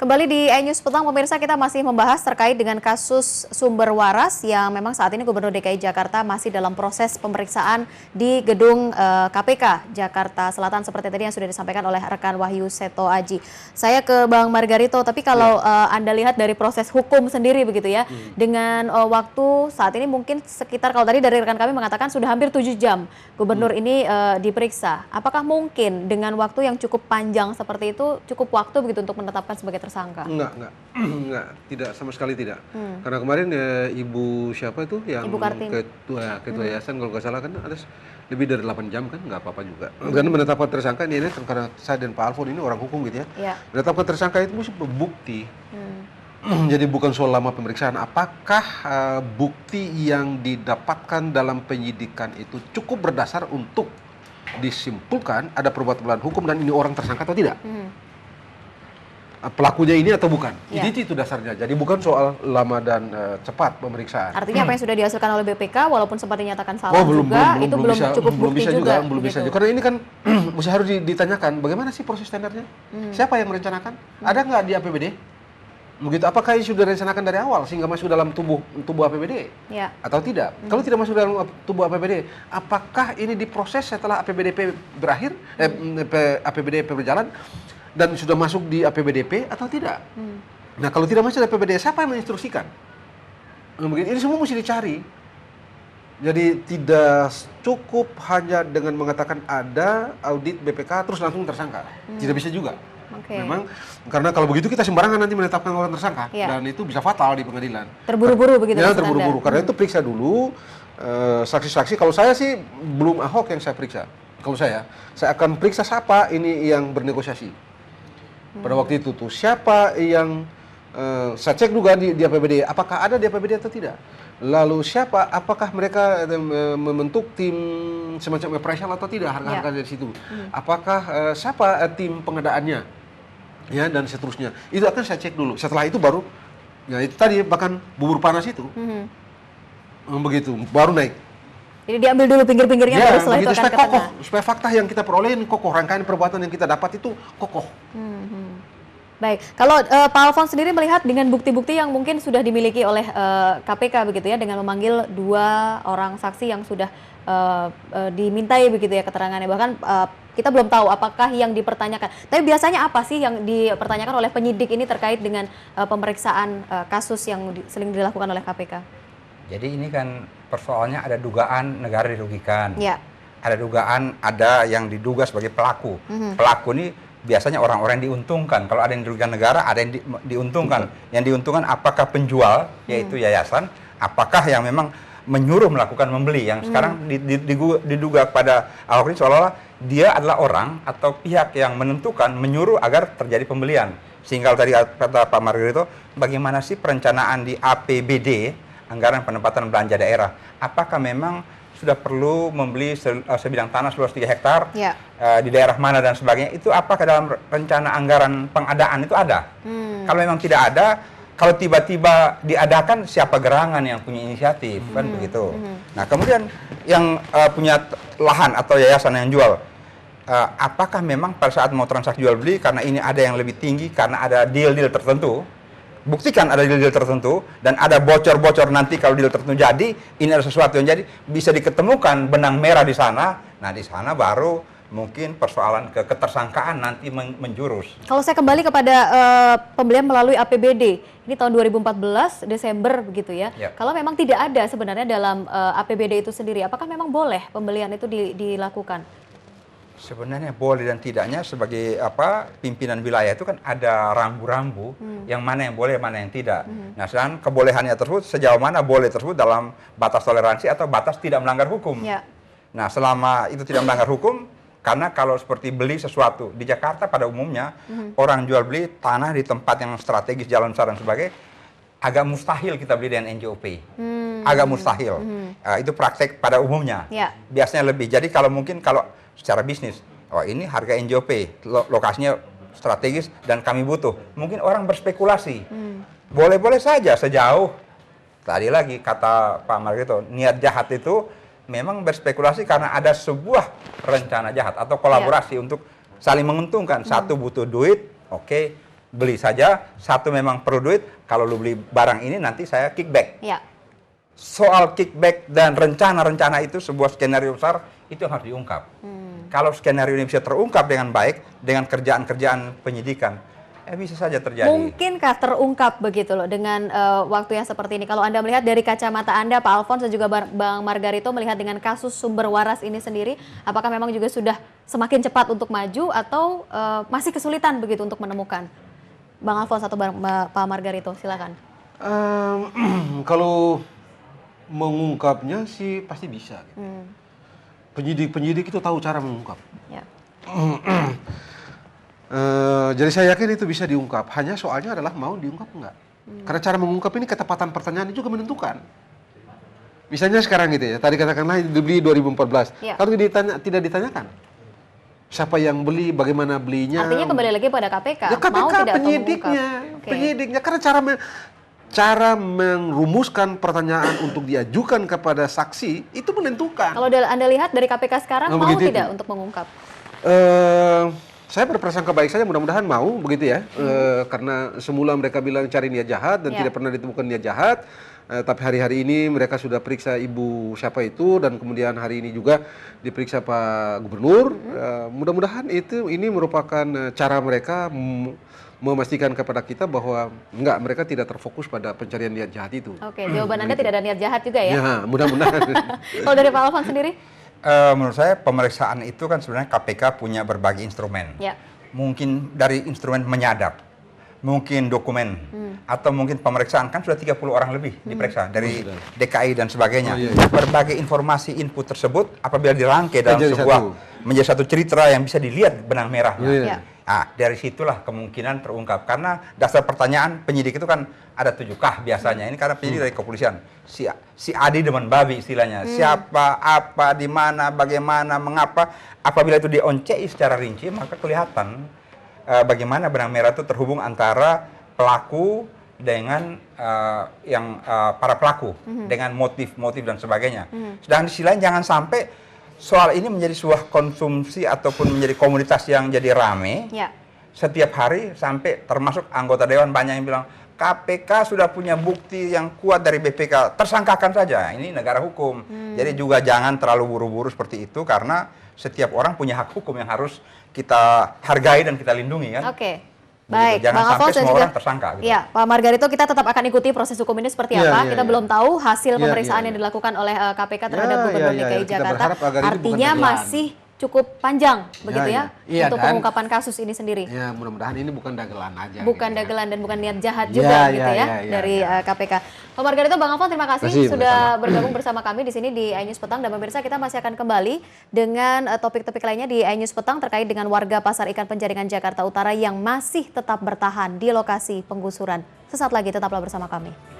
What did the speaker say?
Kembali di iNews Petang, pemirsa, kita masih membahas terkait dengan kasus sumber waras yang memang saat ini Gubernur DKI Jakarta masih dalam proses pemeriksaan di gedung KPK Jakarta Selatan seperti tadi yang sudah disampaikan oleh rekan Wahyu Seto Aji. Saya ke Bang Margarito, tapi kalau Anda lihat dari proses hukum sendiri begitu ya, dengan waktu saat ini mungkin sekitar, kalau tadi dari rekan kami mengatakan sudah hampir 7 jam Gubernur ini diperiksa. Apakah mungkin dengan waktu yang cukup panjang seperti itu cukup waktu begitu untuk menetapkan sebagai tersangka? Enggak, tidak, sama sekali tidak. Karena kemarin Ibu siapa itu yang Ibu Kartini, ketua yayasan kalau nggak salah kan ada lebih dari 8 jam kan, nggak apa-apa juga. Karena menetapkan tersangka ini karena saya dan Pak Alfon ini orang hukum gitu ya. Menetapkan tersangka itu mesti bukti. Jadi bukan soal lama pemeriksaan, apakah bukti yang didapatkan dalam penyidikan itu cukup berdasar untuk disimpulkan ada perbuatan melawan hukum dan ini orang tersangka atau tidak. Pelakunya ini atau bukan. Itu dasarnya. Jadi bukan soal lama dan cepat pemeriksaan. Artinya apa yang sudah dihasilkan oleh BPK walaupun sempat dinyatakan salah itu belum cukup bukti juga. Belum bisa juga. Karena ini kan mesti harus ditanyakan bagaimana sih proses standarnya? Siapa yang merencanakan? Ada nggak di APBD? Begitu, apakah ini sudah direncanakan dari awal sehingga masuk dalam tubuh APBD? Atau tidak? Kalau tidak masuk dalam tubuh APBD, apakah ini diproses setelah APBDP berakhir, APBDP berjalan dan sudah masuk di APBDP atau tidak? Nah, kalau tidak masuk di APBD, siapa yang menginstruksikan? Ini semua mesti dicari. Jadi tidak cukup hanya dengan mengatakan ada audit BPK terus langsung tersangka. Tidak bisa juga. Memang karena kalau begitu kita sembarangan nanti menetapkan orang tersangka dan itu bisa fatal di pengadilan. Terburu-buru begitu ya? Terburu-buru. Karena itu periksa dulu saksi-saksi. Kalau saya sih belum Ahok yang saya periksa. Kalau saya akan periksa siapa ini yang bernegosiasi. Pada waktu itu tuh siapa yang saya cek juga di APBD, apakah ada di APBD atau tidak. Lalu siapa, apakah mereka membentuk tim semacam appraisal atau tidak, harga-harga dari situ. Apakah siapa tim pengadaannya, ya, dan seterusnya. Itu akan saya cek dulu. Setelah itu baru, ya itu tadi bahkan bubur panas itu, begitu, baru naik. Jadi diambil dulu pinggir-pinggirnya baru setelah itu akan ke tengah. Supaya fakta yang kita peroleh ini kokoh, rangkaian perbuatan yang kita dapat itu kokoh. Baik, kalau Pak Alfon sendiri melihat dengan bukti-bukti yang mungkin sudah dimiliki oleh KPK begitu ya, dengan memanggil 2 orang saksi yang sudah dimintai begitu ya keterangannya, bahkan kita belum tahu apakah yang dipertanyakan. Tapi biasanya apa sih yang dipertanyakan oleh penyidik ini terkait dengan pemeriksaan kasus yang sering dilakukan oleh KPK? Jadi ini kan persoalannya ada dugaan negara dirugikan, ada dugaan ada yang diduga sebagai pelaku. Pelaku ini biasanya orang-orang yang diuntungkan. Kalau ada yang dirugikan negara, ada yang diuntungkan. Yang diuntungkan apakah penjual, yaitu yayasan, apakah yang memang menyuruh melakukan membeli. Yang sekarang diduga pada Ahok ini seolah-olah dia adalah orang atau pihak yang menentukan, menyuruh agar terjadi pembelian. Sehingga tadi kata Pak Margarito, bagaimana sih perencanaan di APBD, anggaran pendapatan belanja daerah? Apakah memang sudah perlu membeli sebidang tanah seluas 3 hektar di daerah mana dan sebagainya, itu apakah dalam rencana anggaran pengadaan itu ada? Kalau memang tidak ada, kalau tiba-tiba diadakan, siapa gerangan yang punya inisiatif, kan begitu. Nah, kemudian yang punya lahan atau yayasan yang jual, apakah memang pada saat mau transaksi jual beli karena ini ada yang lebih tinggi, karena ada deal-deal tertentu, buktikan ada deal-deal tertentu dan ada bocor-bocor nanti kalau deal tertentu jadi, ini ada sesuatu yang jadi, bisa diketemukan benang merah di sana. Nah, di sana baru mungkin persoalan ketersangkaan nanti menjurus. Kalau saya kembali kepada pembelian melalui APBD, ini tahun 2014 Desember begitu ya. Kalau memang tidak ada sebenarnya dalam APBD itu sendiri, apakah memang boleh pembelian itu dilakukan? Sebenarnya boleh dan tidaknya sebagai pimpinan wilayah itu kan ada rambu-rambu yang mana yang boleh, mana yang tidak. Nah, sedangkan kebolehannya tersebut sejauh mana boleh tersebut dalam batas toleransi atau batas tidak melanggar hukum. Nah, selama itu tidak melanggar hukum, karena kalau seperti beli sesuatu di Jakarta pada umumnya orang jual beli tanah di tempat yang strategis, jalan besar dan sebagainya, agak mustahil kita beli dengan NJOP. Agak mustahil. Itu praktek pada umumnya. Biasanya lebih. Jadi kalau mungkin kalau secara bisnis, ini harga NJOP, lokasinya strategis dan kami butuh. Mungkin orang berspekulasi. Boleh-boleh saja sejauh, tadi lagi kata Pak Margarito, niat jahat itu memang berspekulasi karena ada sebuah rencana jahat atau kolaborasi untuk saling menguntungkan. Satu butuh duit, oke, beli saja, satu memang perlu duit, kalau lu beli barang ini nanti saya kickback. Ya. Soal kickback dan rencana-rencana itu sebuah skenario besar itu yang harus diungkap. Kalau skenario ini bisa terungkap dengan baik, dengan kerjaan-kerjaan penyidikan, bisa saja terjadi. Mungkinkah terungkap begitu loh dengan waktu yang seperti ini? Kalau Anda melihat dari kacamata Anda, Pak Alphonse dan juga Bang Margarito melihat dengan kasus sumber waras ini sendiri, apakah memang juga sudah semakin cepat untuk maju atau masih kesulitan begitu untuk menemukan? Bang Alphonse atau Pak Margarito, silakan. Kalau mengungkapnya sih pasti bisa. Penyidik itu tahu cara mengungkap. Ya. Jadi saya yakin itu bisa diungkap. Hanya soalnya adalah mau diungkap enggak. Karena cara mengungkap ini ketepatan pertanyaan juga menentukan. Misalnya sekarang gitu ya, tadi katakanlah dibeli 2014. Ya. Kalau tidak ditanyakan siapa yang beli, bagaimana belinya. Artinya kembali lagi pada KPK. Ya, KPK mau tidak penyidiknya, penyidiknya. Karena cara merumuskan pertanyaan untuk diajukan kepada saksi itu menentukan. Kalau Anda lihat dari KPK sekarang mau tidak untuk mengungkap? Saya berprasangka baik saja, mudah-mudahan mau begitu ya. Karena semula mereka bilang cari niat jahat dan tidak pernah ditemukan niat jahat. Tapi hari-hari ini mereka sudah periksa ibu siapa itu dan kemudian hari ini juga diperiksa Pak Gubernur. Mudah-mudahan ini merupakan cara mereka memastikan kepada kita bahwa mereka tidak terfokus pada pencarian niat jahat itu. Oke, jawaban Anda tidak ada niat jahat juga ya? Ya, mudah-mudahan. Kalau dari Pak Alphonse sendiri? Menurut saya pemeriksaan itu kan sebenarnya KPK punya berbagai instrumen. Ya. Mungkin dari instrumen menyadap, mungkin dokumen, atau mungkin pemeriksaan, kan sudah 30 orang lebih diperiksa dari DKI dan sebagainya. Berbagai informasi input tersebut apabila dirangkai dalam menjadi satu cerita yang bisa dilihat benang merahnya. Nah, dari situlah kemungkinan terungkap. Karena dasar pertanyaan penyidik itu kan ada 7K biasanya. Ini karena penyidik dari kepolisian. Si Adi demen babi istilahnya. Siapa, apa, di mana, bagaimana, mengapa. Apabila itu dioncei secara rinci, maka kelihatan bagaimana benang merah itu terhubung antara pelaku dengan para pelaku. Dengan motif-motif dan sebagainya. Sedangkan di sisi lain jangan sampai soal ini menjadi sebuah konsumsi ataupun menjadi komunitas yang jadi rame. Setiap hari sampai termasuk anggota dewan banyak yang bilang KPK sudah punya bukti yang kuat dari BPK, tersangkakan saja. Ini negara hukum. Jadi juga jangan terlalu buru-buru seperti itu karena setiap orang punya hak hukum yang harus kita hargai dan kita lindungi kan. Baik, jangan Bang sampai Alphonse dan semua juga orang tersangka. Gitu. Ya, Pak Margarito, kita tetap akan ikuti proses hukum ini seperti apa. Kita belum tahu hasil pemeriksaan yang dilakukan oleh KPK terhadap Gubernur DKI Jakarta. Artinya masih cukup panjang begitu ya untuk pengungkapan kasus ini sendiri. Ya, mudah-mudahan ini bukan dagelan aja. Bukan dagelan dan bukan niat jahat juga gitu ya dari KPK. Pak Margarito, Bang Alphonse, terima kasih sudah bergabung bersama kami di sini di iNews Petang, dan pemirsa kita masih akan kembali dengan topik-topik lainnya di iNews Petang terkait dengan warga Pasar Ikan Penjaringan Jakarta Utara yang masih tetap bertahan di lokasi penggusuran. Sesaat lagi tetaplah bersama kami.